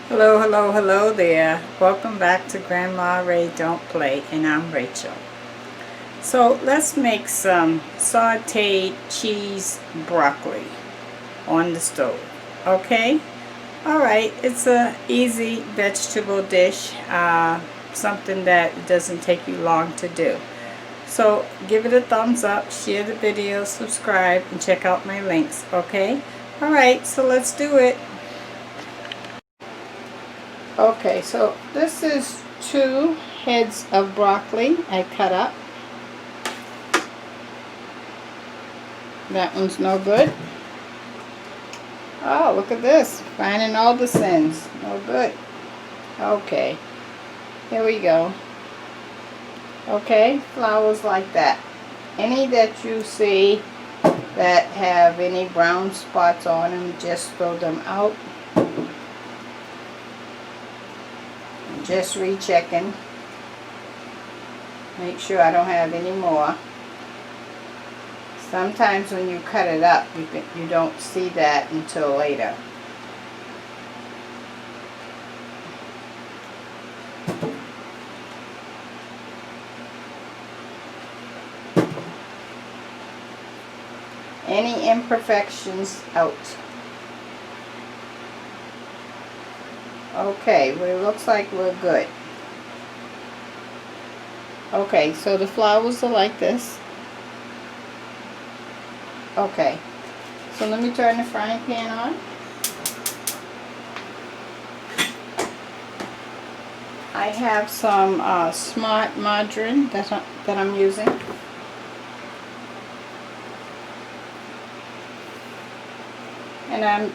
Hello, hello, hello there. Welcome back to Grandma Ray Don't Play, and I'm Rachel. So let's make some sauteed cheese broccoli on the stove. Okay? Alright, it's a easy vegetable dish, something that doesn't take you long to do. So give it a thumbs up, share the video, subscribe, and check out my links. Okay? Alright, so let's do it. Okay, so this is 2 heads of broccoli I cut up. That one's no good. Oh, look at this. Finding all the sins. No good. Okay, here we go. Okay, flowers like that. Any that you see that have any brown spots on them, just throw them out. Just rechecking. Make sure I don't have any more. Sometimes when you cut it up, you don't see that until later. Any imperfections out. Okay, well, it looks like we're good. Okay, so the flowers are like this. Okay, so let me turn the frying pan on. I have some smart margarine that I'm using. And I'm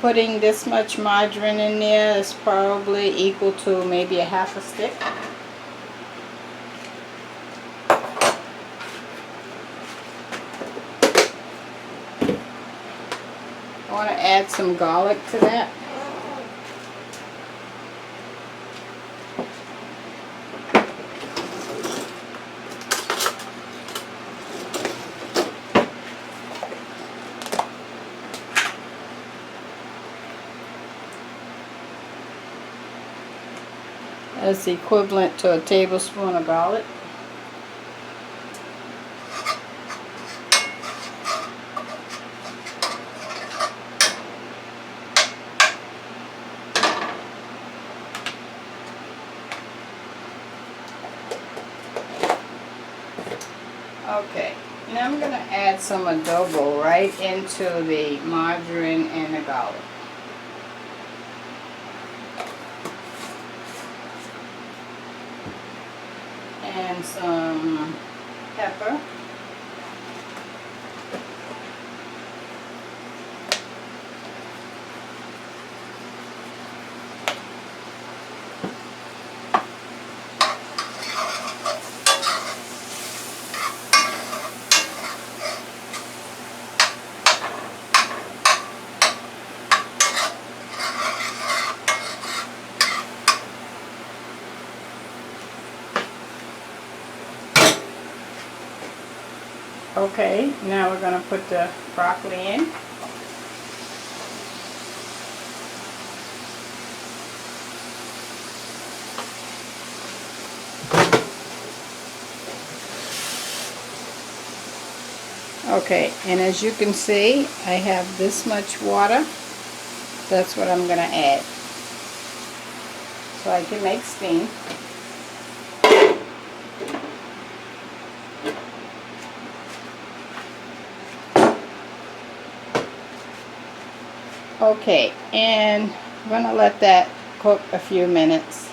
putting this much margarine in there. Is probably equal to maybe a half a stick. I want to add some garlic to that. That's equivalent to a tablespoon of garlic. Okay, now I'm going to add some adobo right into the margarine and the garlic. And some pepper. Okay, now we're going to put the broccoli in. Okay, and as you can see, I have this much water. That's what I'm going to add, so I can make steam. Okay, and I'm going to let that cook a few minutes.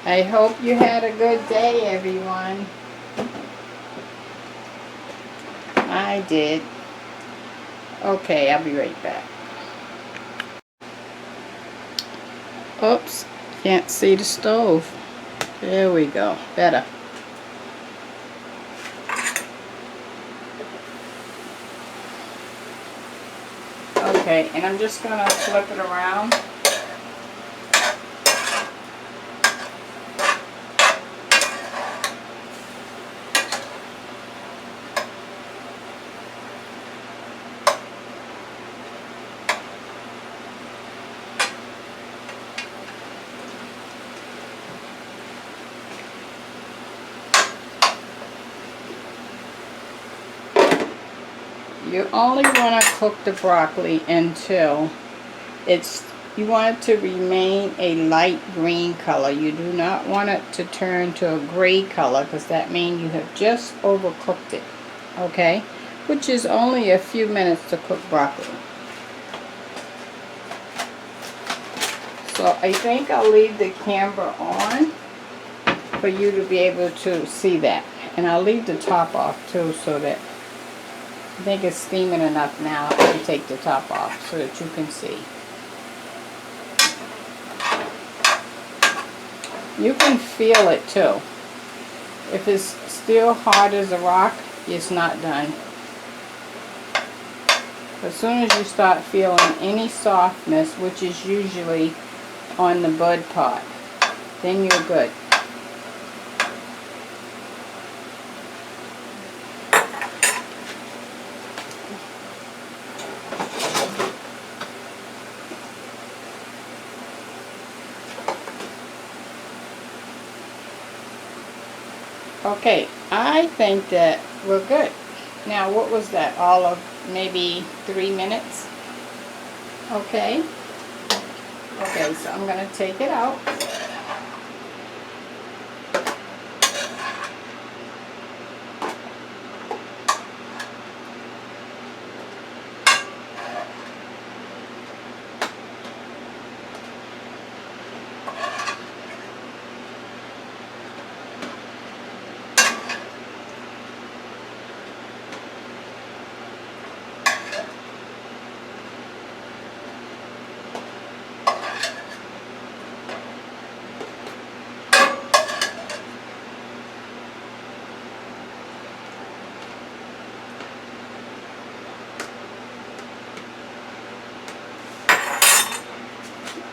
I hope you had a good day, everyone. I did. Okay, I'll be right back. Oops, can't see the stove. There we go, better. Okay, and I'm just going to flip it around. You only want to cook the broccoli until you want it to remain a light green color. You do not want it to turn to a gray color, because that means you have just overcooked it. Okay? Which is only a few minutes to cook broccoli. So I think I'll leave the camera on for you to be able to see that. And I'll leave the top off too, so that I think it's steaming enough now. I can take the top off so that you can see. You can feel it too. If it's still hard as a rock, it's not done. As soon as you start feeling any softness, which is usually on the bud part, then you're good. Okay, I think that we're good. Now, what was that? All of maybe 3 minutes? Okay. Okay, so I'm going to take it out.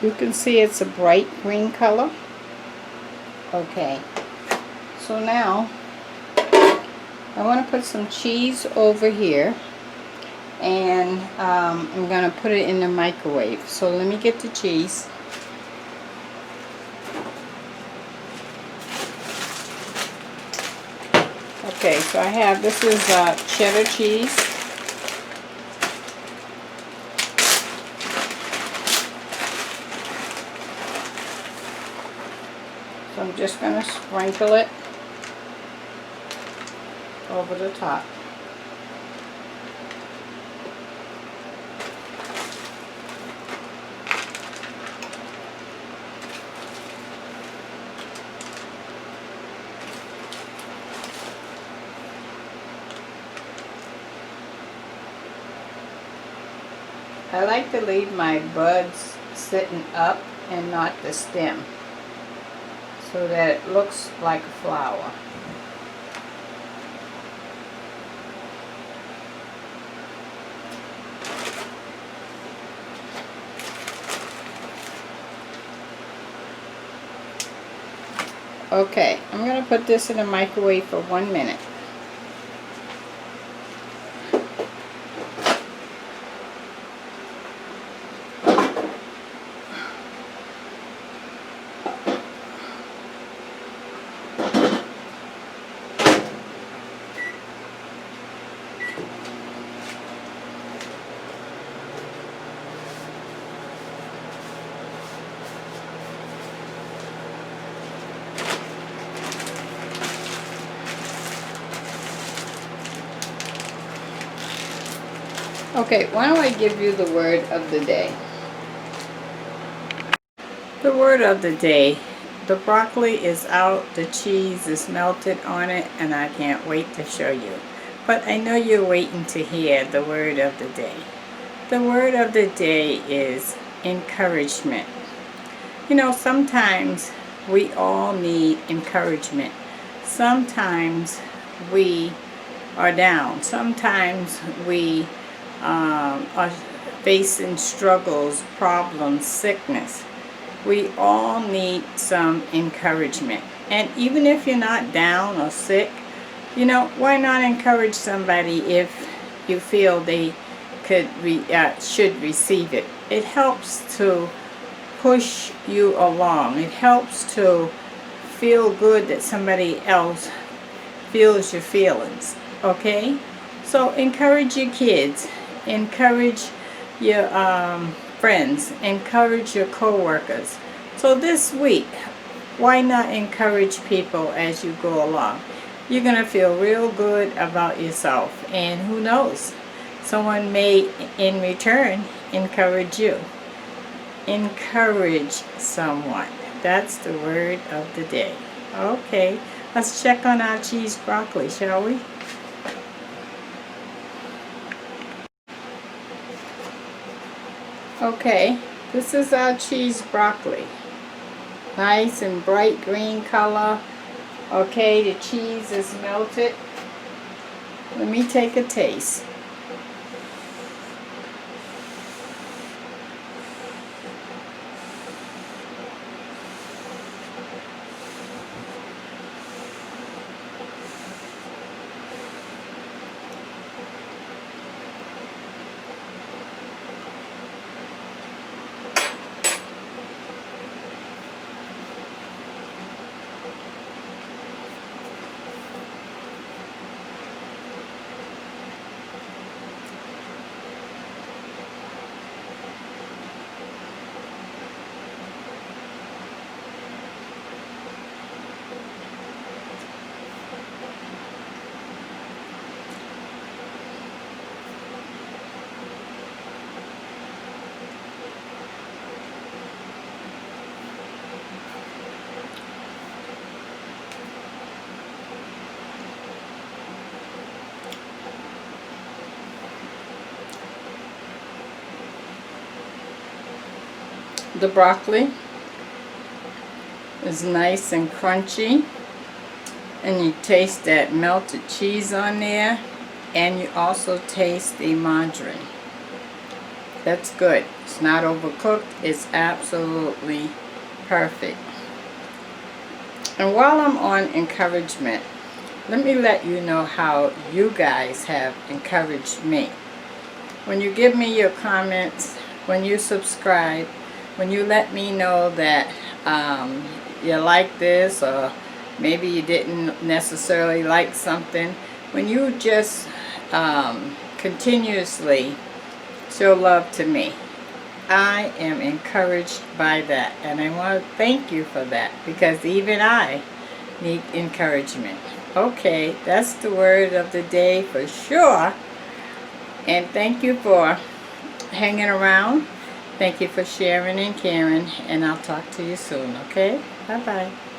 You can see it's a bright green color. Okay, so now I want to put some cheese over here, and I'm going to put it in the microwave. So let me get the cheese. Okay, so I have, this is cheddar cheese. So I'm just going to sprinkle it over the top. I like to leave my buds sitting up and not the stem, so that it looks like a flower. Okay, I'm going to put this in the microwave for 1 minute. Okay, why don't I give you the word of the day? The word of the day. The broccoli is out, the cheese is melted on it, and I can't wait to show you. But I know you're waiting to hear the word of the day. The word of the day is encouragement. You know, sometimes we all need encouragement. Sometimes we are down. Sometimes we are facing struggles, problems, sickness. We all need some encouragement. And even if you're not down or sick, you know, why not encourage somebody if you feel they should receive it? It helps to push you along. It helps to feel good that somebody else feels your feelings. Okay? So encourage your kids, encourage your friends, encourage your co-workers. So this week, why not encourage people as you go along? You're going to feel real good about yourself, and who knows, someone may in return encourage you. Encourage someone. That's the word of the day. Okay, let's check on our cheese broccoli, shall we? Okay, this is our cheese broccoli. Nice and bright green color. Okay, the cheese is melted. Let me take a taste. The broccoli is nice and crunchy, and you taste that melted cheese on there, and you also taste the margarine. That's good. It's not overcooked. It's absolutely perfect. And while I'm on encouragement, let me let you know how you guys have encouraged me. When you give me your comments, when you subscribe, when you let me know that you like this, or maybe you didn't necessarily like something, when you just continuously show love to me, I am encouraged by that, and I want to thank you for that, because even I need encouragement. Okay, that's the word of the day for sure. And thank you for hanging around. Thank you for sharing and caring, and I'll talk to you soon, okay? Bye-bye.